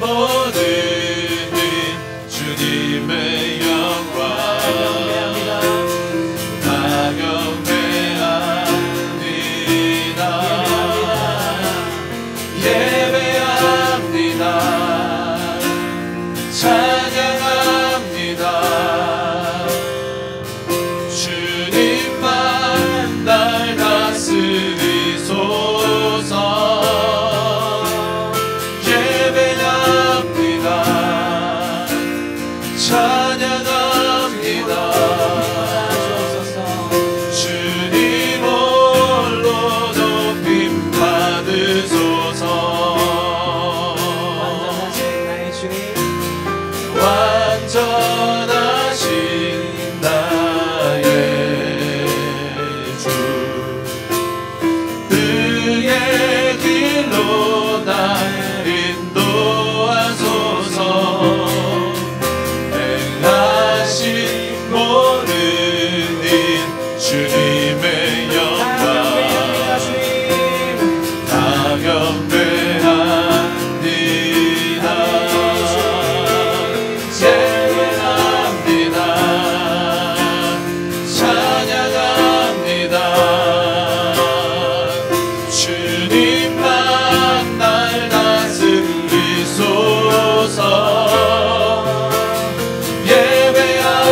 모든 주님의 영광 다 경배합니다. 예배합니다. 찬양합니다. 주님만 날 다스리소서. 예배합니다. 찬양합니다. 주님 홀로 높임 받으소서. 완전하신 나의 주 의의 길로 날 인도하소서. 행하신 모든 일 주님의 영광 다 경배합니다. 예배합니다. 찬양합니다. 주님만 날 다스리소서. 예배합니다.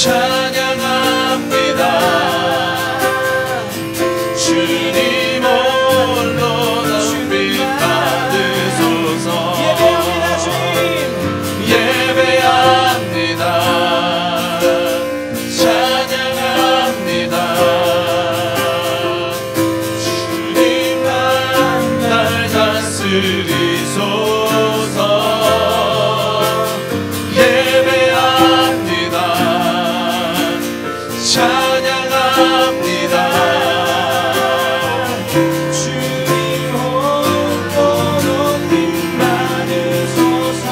찬양합니다. 주님 홀로 높임 받으소서. 예배합니다. 찬양합니다. 주님만 날 다스리소서. 예배합니다. 찬양합니다. 주님 홀로 높임 받으소서.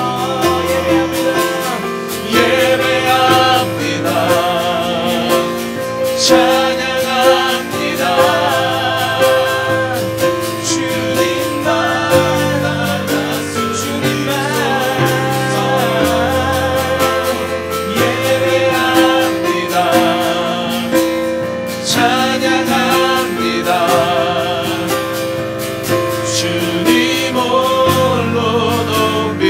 예배합니다. 찬양합니다. 주님만 날 다스리소서. 예배합니다. 찬양합니다. 주님 홀로 높임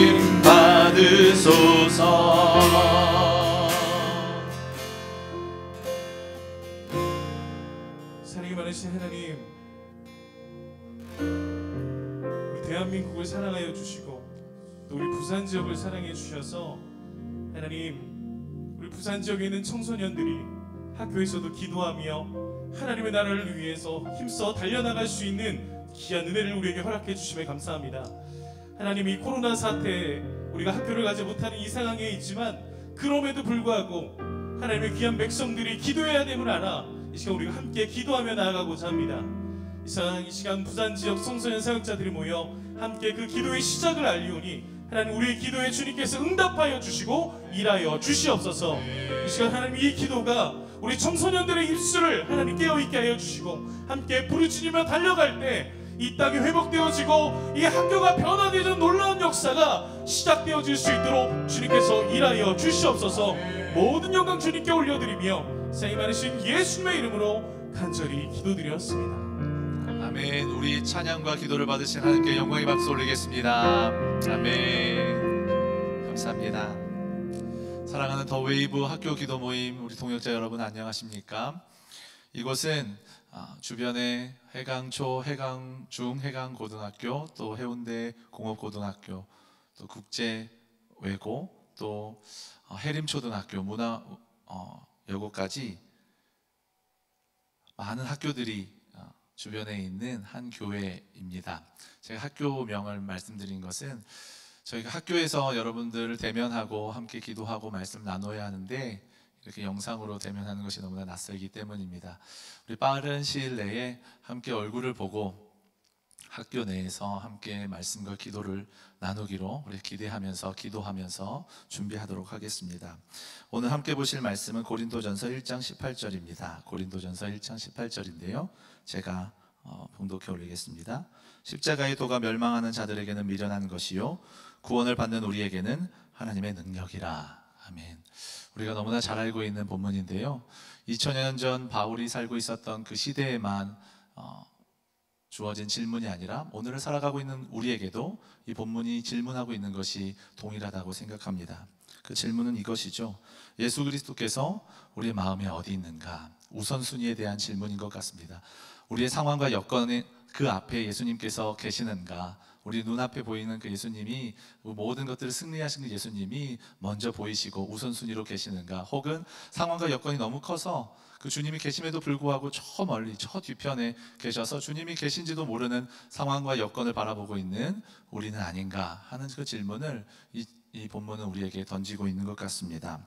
받으소서. 사랑이 많으신 하나님, 우리 대한민국을 사랑하여 주시고 또 우리 부산 지역을 사랑해 주셔서 하나님, 우리 부산 지역에 있는 청소년들이 학교에서도 기도하며 하나님의 나라를 위해서 힘써 달려나갈 수 있는 귀한 은혜를 우리에게 허락해 주심에 감사합니다. 하나님, 이 코로나 사태에 우리가 학교를 가지 못하는 이 상황에 있지만 그럼에도 불구하고 하나님의 귀한 백성들이 기도해야 됨을 알아 이 시간 우리가 함께 기도하며 나아가고자 합니다. 이 시간 부산 지역 청소년 사역자들이 모여 함께 그 기도의 시작을 알리오니 하나님, 우리의 기도에 주님께서 응답하여 주시고 일하여 주시옵소서. 이 시간 하나님, 이 기도가 우리 청소년들의 입술을 하나님 깨어있게 하여 주시고 함께 부르짖으며 달려갈 때 이 땅이 회복되어지고 이 학교가 변화되는 놀라운 역사가 시작되어질 수 있도록 주님께서 일하여 주시옵소서. 모든 영광 주님께 올려드리며 사랑이 많으신 예수님의 이름으로 간절히 기도드렸습니다. 아멘. 우리 찬양과 기도를 받으신 하나님께 영광의 박수 올리겠습니다. 아멘. 감사합니다. 사랑하는 더 웨이브 학교 기도 모임 우리 동역자 여러분, 안녕하십니까? 이곳은 주변에 해강초, 해강중, 해강고등학교, 또 해운대 공업고등학교, 또 국제외고, 또 해림초등학교, 문화여고까지 많은 학교들이 주변에 있는 한 교회입니다. 제가 학교명을 말씀드린 것은 저희가 학교에서 여러분들을 대면하고 함께 기도하고 말씀 나눠야 하는데 이렇게 영상으로 대면하는 것이 너무나 낯설기 때문입니다. 우리 빠른 시일 내에 함께 얼굴을 보고 학교 내에서 함께 말씀과 기도를 나누기로 우리 기대하면서 기도하면서 준비하도록 하겠습니다. 오늘 함께 보실 말씀은 고린도전서 1장 18절입니다. 고린도전서 1장 18절인데요. 제가 봉독해 올리겠습니다. 십자가의 도가 멸망하는 자들에게는 미련한 것이요 구원을 받는 우리에게는 하나님의 능력이라. 아멘. 우리가 너무나 잘 알고 있는 본문인데요, 2000여 년 전 바울이 살고 있었던 그 시대에만 주어진 질문이 아니라 오늘을 살아가고 있는 우리에게도 이 본문이 질문하고 있는 것이 동일하다고 생각합니다. 그 질문은 이것이죠. 예수 그리스도께서 우리의 마음에 어디 있는가? 우선순위에 대한 질문인 것 같습니다. 우리의 상황과 여건의 그 앞에 예수님께서 계시는가? 우리 눈앞에 보이는 그 예수님이, 모든 것들을 승리하신 그 예수님이 먼저 보이시고 우선순위로 계시는가? 혹은 상황과 여건이 너무 커서 그 주님이 계심에도 불구하고 저 멀리 저 뒤편에 계셔서 주님이 계신지도 모르는 상황과 여건을 바라보고 있는 우리는 아닌가 하는 그 질문을 이 본문은 우리에게 던지고 있는 것 같습니다.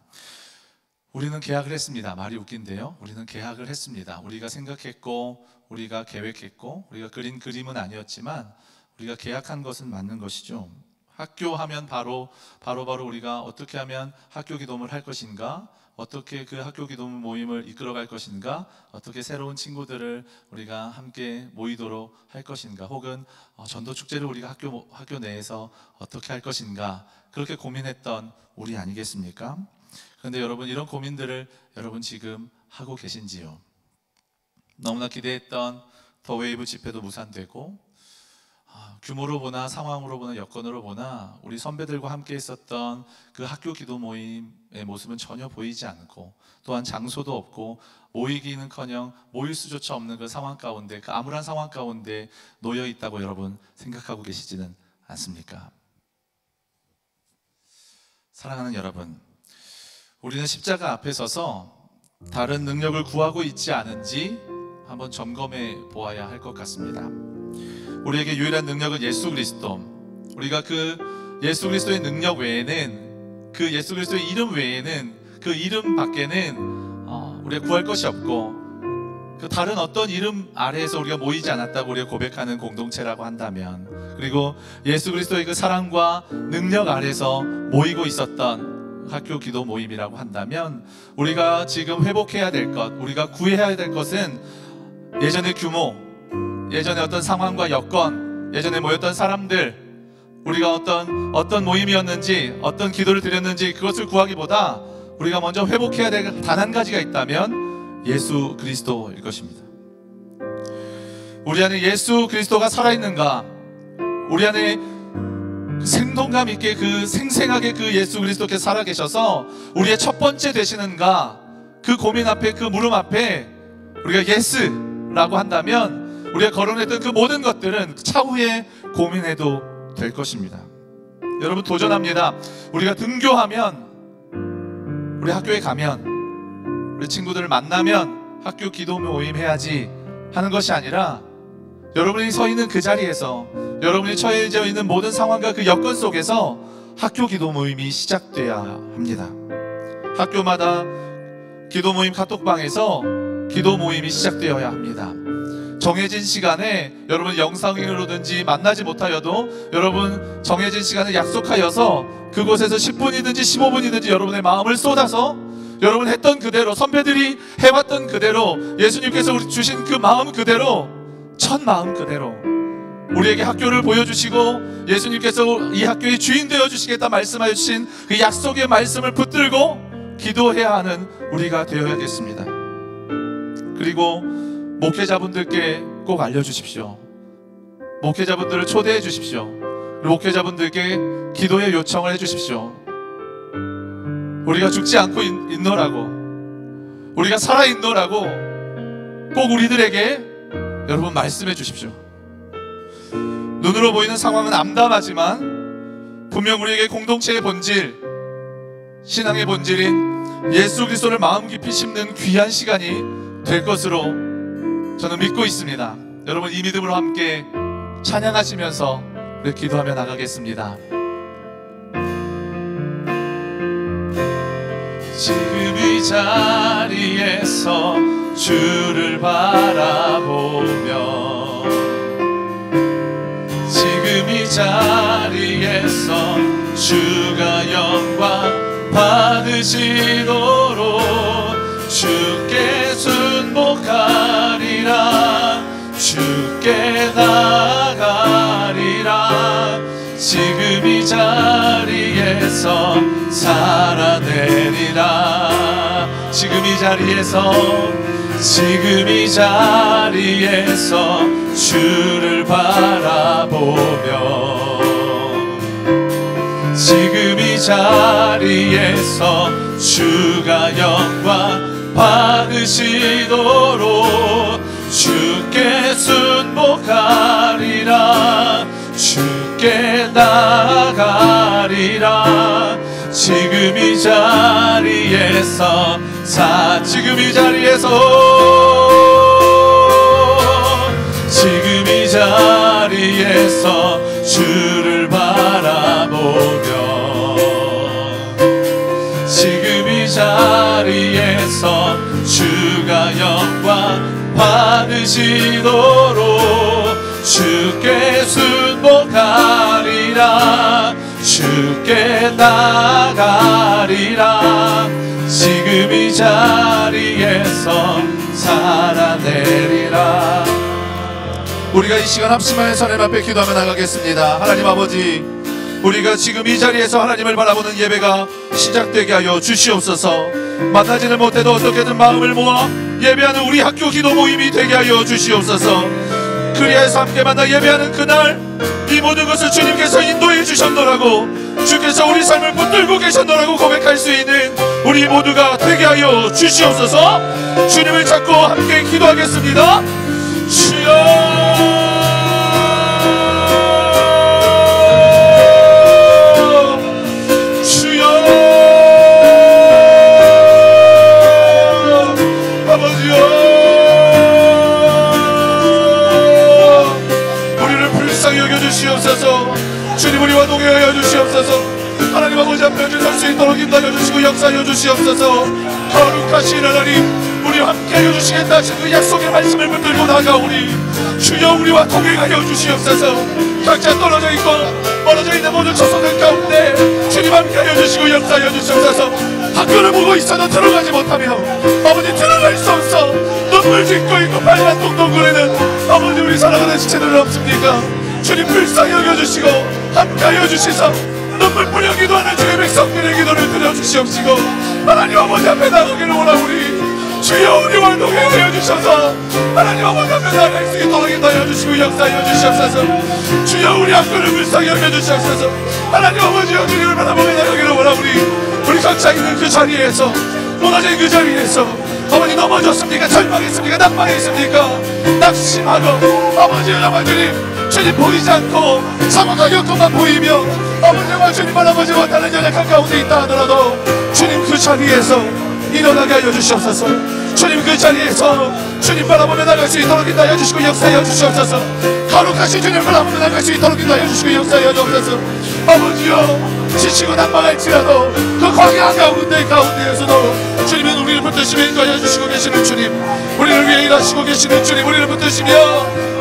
우리는 계약을 했습니다. 말이 웃긴데요, 우리는 계약을 했습니다. 우리가 생각했고 우리가 계획했고 우리가 그린 그림은 아니었지만 우리가 계약한 것은 맞는 것이죠. 학교하면 바로 우리가 어떻게 하면 학교 기도를 할 것인가, 어떻게 그 학교 기도 모임을 이끌어갈 것인가, 어떻게 새로운 친구들을 우리가 함께 모이도록 할 것인가, 혹은 전도 축제를 우리가 학교 내에서 어떻게 할 것인가, 그렇게 고민했던 우리 아니겠습니까? 그런데 여러분, 이런 고민들을 여러분 지금 하고 계신지요? 너무나 기대했던 더웨이브 집회도 무산되고, 규모로 보나 상황으로 보나 여건으로 보나 우리 선배들과 함께 있었던 그 학교 기도 모임의 모습은 전혀 보이지 않고, 또한 장소도 없고 모이기는커녕 모일 수조차 없는 그 상황 가운데, 그 암울한 상황 가운데 놓여 있다고 여러분 생각하고 계시지는 않습니까? 사랑하는 여러분, 우리는 십자가 앞에 서서 다른 능력을 구하고 있지 않은지 한번 점검해 보아야 할 것 같습니다. 우리에게 유일한 능력은 예수 그리스도. 우리가 그 예수 그리스도의 능력 외에는, 그 예수 그리스도의 이름 외에는, 그 이름 밖에는 우리가 구할 것이 없고, 그 다른 어떤 이름 아래에서 우리가 모이지 않았다고 우리가 고백하는 공동체라고 한다면, 그리고 예수 그리스도의 그 사랑과 능력 아래에서 모이고 있었던 학교 기도 모임이라고 한다면, 우리가 지금 회복해야 될 것, 우리가 구해야 될 것은 예전의 규모, 예전에 어떤 상황과 여건, 예전에 모였던 사람들, 우리가 어떤 모임이었는지, 어떤 기도를 드렸는지 그것을 구하기보다 우리가 먼저 회복해야 될 단 한 가지가 있다면 예수 그리스도일 것입니다. 우리 안에 예수 그리스도가 살아있는가? 우리 안에 생동감 있게, 그 생생하게 그 예수 그리스도께서 살아계셔서 우리의 첫 번째 되시는가? 그 고민 앞에, 그 물음 앞에 우리가 예스라고 한다면 우리가 거론했던 그 모든 것들은 차후에 고민해도 될 것입니다. 여러분, 도전합니다. 우리가 등교하면, 우리 학교에 가면, 우리 친구들을 만나면 학교 기도 모임 해야지 하는 것이 아니라, 여러분이 서 있는 그 자리에서, 여러분이 처해져 있는 모든 상황과 그 여건 속에서 학교 기도 모임이 시작돼야 합니다. 학교마다 기도 모임 카톡방에서 기도 모임이 시작되어야 합니다. 정해진 시간에 여러분 영상으로든지 만나지 못하여도 여러분 정해진 시간을 약속하여서 그곳에서 10분이든지 15분이든지 여러분의 마음을 쏟아서 여러분 했던 그대로, 선배들이 해왔던 그대로, 예수님께서 우리 주신 그 마음 그대로, 첫 마음 그대로 우리에게 학교를 보여주시고 예수님께서 이 학교의 주인 되어주시겠다 말씀하여 주신 그 약속의 말씀을 붙들고 기도해야 하는 우리가 되어야겠습니다. 그리고 목회자분들께 꼭 알려주십시오. 목회자분들을 초대해 주십시오. 목회자분들께 기도의 요청을 해주십시오. 우리가 죽지 않고 있노라고, 우리가 살아있노라고 꼭 우리들에게 여러분 말씀해 주십시오. 눈으로 보이는 상황은 암담하지만 분명 우리에게 공동체의 본질, 신앙의 본질인 예수 그리스도를 마음 깊이 심는 귀한 시간이 될 것으로 저는 믿고 있습니다. 여러분, 이 믿음으로 함께 찬양하시면서 우리 기도하며 나가겠습니다. 지금 이 자리에서 주를 바라보며, 지금 이 자리에서 주가 영광 받으시도록 주께 순복하리라. 주 주께 나가리라. 지금 이 자리에서 살아내리라. 지금 이 자리에서 주를 바라보며 지금 이 자리에서 주가 영광 받으시도록 주께 순복하리라. 주께 나가리라. 지금 이 자리에서 지금 이 자리에서 주를 바라보며 지금 이 자리에서 주가 영광 받으시도록 주께 순복하리라. 주께 나가리라. 지금 이 자리에서 살아내리라. 우리가 이 시간 합심하여서 하나님 앞에 기도하며 나가겠습니다. 하나님 아버지, 우리가 지금 이 자리에서 하나님을 바라보는 예배가 시작되게 하여 주시옵소서. 만나지는 못해도 어떻게든 마음을 모아 예배하는 우리 학교 기도 모임이 되게 하여 주시옵소서. 그리하여서 함께 만나 예배하는 그날 이 모든 것을 주님께서 인도해 주셨노라고, 주께서 우리 삶을 붙들고 계셨노라고 고백할 수 있는 우리 모두가 되게 하여 주시옵소서. 주님을 찾고 함께 기도하겠습니다. 주여, 주님 우리와 동행하여 주시옵소서. 하나님 아버지 앞에 설 수 있도록 인도하여 주시고 역사하여 주시옵소서. 거룩하신 하나님, 우리와 함께하여 주시겠다 하신 그 약속의 말씀을 붙들고 나아가오니 주여 우리와 동행하여 주시옵소서. 각자 떨어져 있고 멀어져 있는 모든 조상들 가운데 주님 함께하여 주시고 역사하여 주시옵소서. 학교를 보고 있어도 들어가지 못하며 아버지 들어갈 수 없어 눈물 짓고 있고 발만 동동거리는 아버지 우리 사랑하는 지체들은 없습니까? 주님 불쌍히 여겨주시고 함께하여 주시사 눈물 뿌려 기도하는 주의 백성들의 기도를 들어주시옵시고 하나님 아버지 앞에 나가기를 원하오니 주여 우리와 동행하여 주셔서 하나님 아버지 앞에 나갈 수 있도록 인도하여 주시고 역사하여 주시옵소서. 주여 우리 학교를 불쌍히 여겨주시옵소서. 하나님 아버지여 주님을 바라보며 나가기를 원하오니 우리 각자 있는 그 자리에서 무너진 그 자리에서 아버지 넘어졌습니까? 절망했습니까? 낙망했습니까? 낙심하고 아버지여 정말 주님 보이지 않고 상황과 여건만 보이며 아버지와 주님 바라보지 못하는 연약한 가운데 있다 하더라도 주님 그 자리에서 일어나게 하여 주시옵소서. 주님 그 자리에서 주님 바라보며 나갈 수 있도록 인도하여 주시고 역사하여 주시옵소서. 거룩하신 주님 바라보며 나갈 수 있도록 인도하여 주시고 역사하여 주옵소서. 아버지여 지치고 난망할지라도 그 광야 가운데에서도 주님은 우리를 붙드시며 인도하여 주시고 계시는 주님, 우리를 위해 일하시고 계시는 주님, 우리를 붙드시며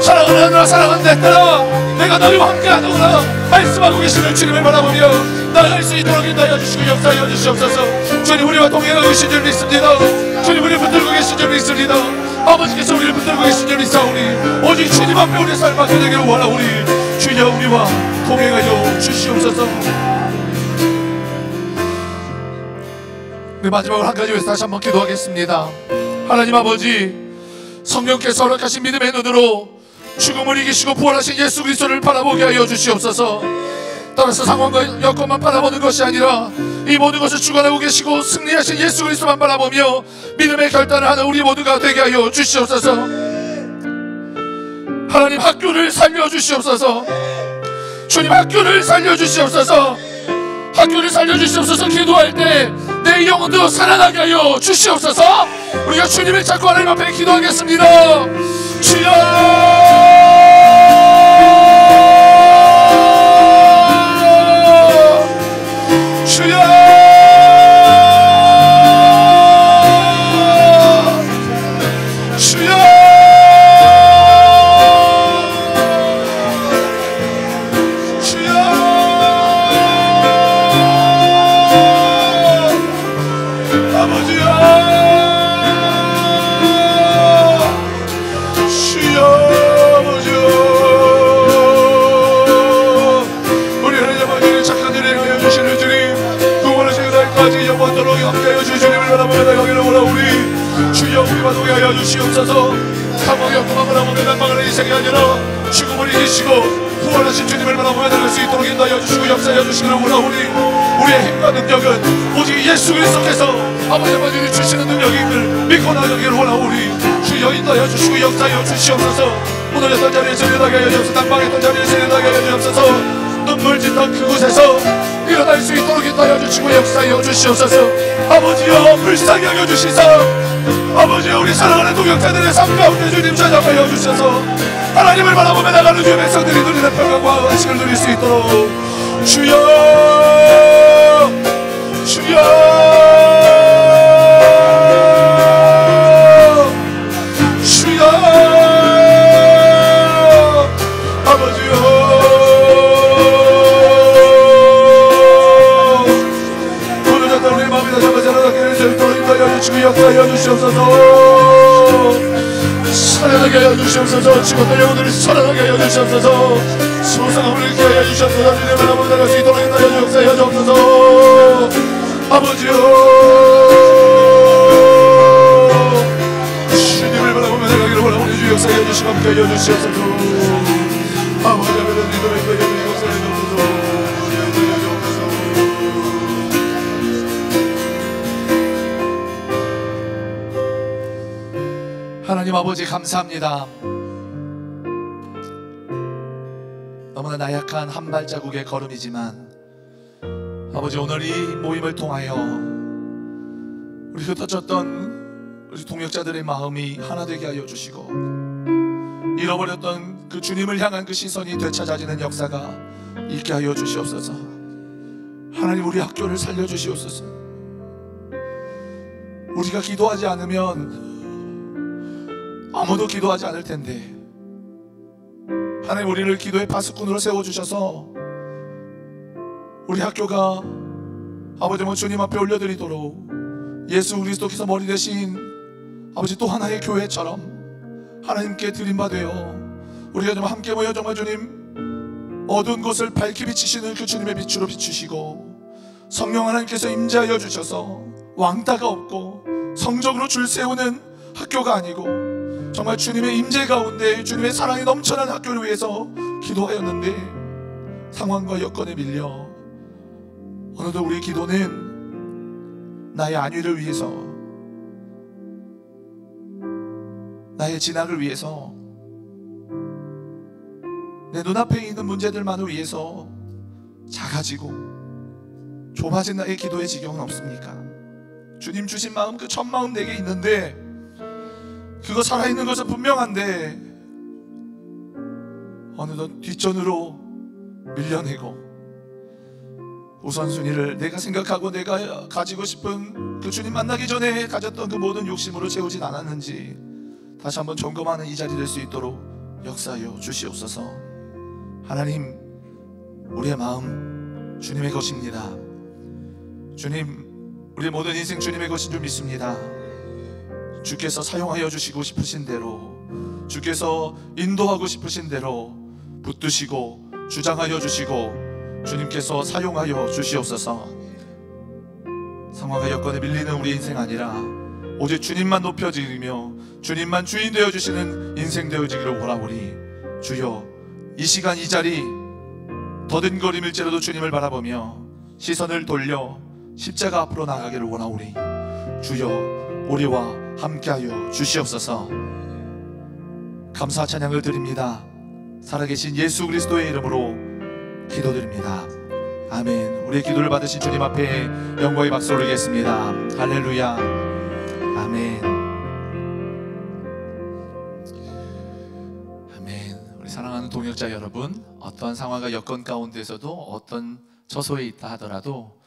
사랑을 하느라 사랑은 내 따라 내가 너희와 함께하노라 말씀하고 계시는 주님을 바라보며 나아갈 수 있도록 인도하여 주시고 역사하여 주시옵소서. 주님 우리와 동행하고 계신 줄 믿습니다. 주님 우리를 붙들고 계신 줄 믿습니다. 아버지께서 우리를 붙들고 계신 줄 믿사오니 오직 주님 앞에 우리의 삶을 맡겨 되기를 원하오니 주여 우리와 동행하여 주시옵소서. 우리 마지막으로 한 가지 위해서 다시 한번 기도하겠습니다. 하나님 아버지, 성령께서 허락하신 믿음의 눈으로 죽음을 이기시고 부활하신 예수 그리스도를 바라보게 하여 주시옵소서. 따라서 상황과 여건만 바라보는 것이 아니라 이 모든 것을 주관하고 계시고 승리하신 예수 그리스도만 바라보며 믿음의 결단을 하는 우리 모두가 되게 하여 주시옵소서. 하나님 학교를 살려주시옵소서. 주님 학교를 살려주시옵소서. 학교를 살려주시옵소서. 기도할 때 내 영혼도 살아나게 하여 주시옵소서. 우리가 주님을 찾고 하나님 앞에 기도하겠습니다. 주여, 주여, 주여, 아버지여, 주여. 영생이 아니라 죽음을 이기시고 부활하신 주님을 바라보며 나갈 수 있도록 인도하여 주시고 역사하여 주시기를 원하오니 우리의 힘과 능력은 오직 예수 그리스도께서 아버지 주시는 능력임을 믿고 나가기를 원하오니 주여 인도하여 주시고 역사하여 주시옵소서. 오늘 했던 자리에서 일어나게 하여 주옵소서. 당방했던 자리에서 일어나게 하여 주옵소서. 눈물 짓던 그곳에서 일어날 수 있도록 인도하여 주시고 역사하여 주시옵소서. 아버지여 불쌍히 여겨 주시사 아버지여 우리 사랑하는 동역자들의 삶 가운데 주님 찾아가여 주셔서 하나님을 바라보며 나가는 주의 백성들이 누리는 평강과 안식을 누릴 수 있도록 주여 주여 아버지여 오늘 졌던 우리 마음이 다시 한번 살아나기를 절도로 인도하여 주시고 역사하여 주시옵소서. 살아나게 하여 주시옵소서. 죽었던 영혼들을 살아나게 하여 주시옵소서. 소상함을 잃게 하여 주시옵소서. 주님을 바라보며 나갈 수 있도록 인도하여 역사하여 주옵소서. 아버지여 주님을 바라보며 나가기를 원하오니 주 역사하여 주시고 함께 하여 주시옵소서. 아버지 아버지 인도하여 역사하여 주옵소서. 하나님 아버지 감사합니다. 너무나 나약한 한 발자국의 걸음이지만 아버지 오늘 이 모임을 통하여 우리 흩어졌던 우리 동역자들의 마음이 하나 되게 하여 주시고 잃어버렸던 그 주님을 향한 그 시선이 되찾아지는 역사가 있게 하여 주시옵소서. 하나님 우리 학교를 살려주시옵소서. 우리가 기도하지 않으면 아무도 기도하지 않을 텐데 하나님 우리를 기도의 파수꾼으로 세워주셔서 우리 학교가 아버지 주님 앞에 올려드리도록 예수 그리스도께서 머리 되신 아버지 또 하나의 교회처럼 하나님께 드림바 되어 우리가 좀 함께 모여 정말 주님 어두운 곳을 밝히 비치시는 그 주님의 빛으로 비추시고 성령 하나님께서 임재하여 주셔서 왕따가 없고 성적으로 줄 세우는 학교가 아니고 정말 주님의 임재 가운데 주님의 사랑이 넘쳐난 학교를 위해서 기도하였는데 상황과 여건에 밀려 어느덧 우리의 기도는 나의 안위를 위해서 나의 진학을 위해서 내 눈앞에 있는 문제들만을 위해서 작아지고 좁아진 나의 기도의 지경은 없습니까? 주님 주신 마음 그 첫 마음 내게 있는데 그거 살아있는 것은 분명한데 어느덧 뒷전으로 밀려내고 우선순위를 내가 생각하고 내가 가지고 싶은 그 주님 만나기 전에 가졌던 그 모든 욕심으로 채우진 않았는지 다시 한번 점검하는 이 자리 될 수 있도록 역사하여 주시옵소서. 하나님 우리의 마음 주님의 것입니다. 주님 우리의 모든 인생 주님의 것인 줄 믿습니다. 주께서 사용하여 주시고 싶으신 대로 주께서 인도하고 싶으신 대로 붙드시고 주장하여 주시고 주님께서 사용하여 주시옵소서. 상황과 여건에 밀리는 우리 인생 아니라 오직 주님만 높여지며 주님만 주인 되어주시는 인생 되어지기를 원하오니 주여 이 시간 이 자리 더딘거림일지라도 주님을 바라보며 시선을 돌려 십자가 앞으로 나가기를 원하오니 주여 우리와 함께하여 주시옵소서. 감사 찬양을 드립니다. 살아계신 예수 그리스도의 이름으로 기도드립니다. 아멘. 우리의 기도를 받으신 주님 앞에 영광의 박수 올리겠습니다. 할렐루야. 아멘. 아멘. 우리 사랑하는 동역자 여러분, 어떤 상황과 여건 가운데서도 어떤 처소에 있다 하더라도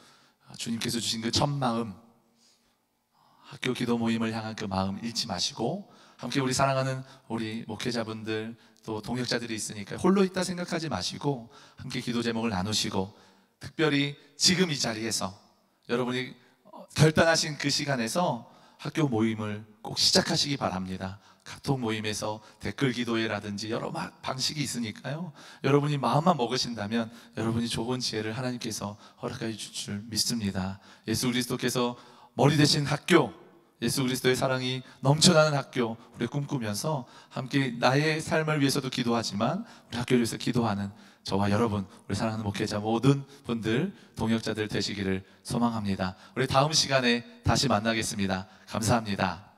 주님께서 주신 그 첫 마음, 학교 기도 모임을 향한 그 마음 잃지 마시고 함께 우리 사랑하는 우리 목회자분들 또 동역자들이 있으니까 홀로 있다 생각하지 마시고 함께 기도 제목을 나누시고 특별히 지금 이 자리에서 여러분이 결단하신 그 시간에서 학교 모임을 꼭 시작하시기 바랍니다. 카톡 모임에서 댓글 기도회라든지 여러 방식이 있으니까요. 여러분이 마음만 먹으신다면 여러분이 좋은 지혜를 하나님께서 허락해 주실 줄 믿습니다. 예수 그리스도께서 머리 되신 학교, 예수 그리스도의 사랑이 넘쳐나는 학교 우리 꿈꾸면서 함께 나의 삶을 위해서도 기도하지만 우리 학교를 위해서 기도하는 저와 여러분, 우리 사랑하는 목회자 모든 분들, 동역자들 되시기를 소망합니다. 우리 다음 시간에 다시 만나겠습니다. 감사합니다.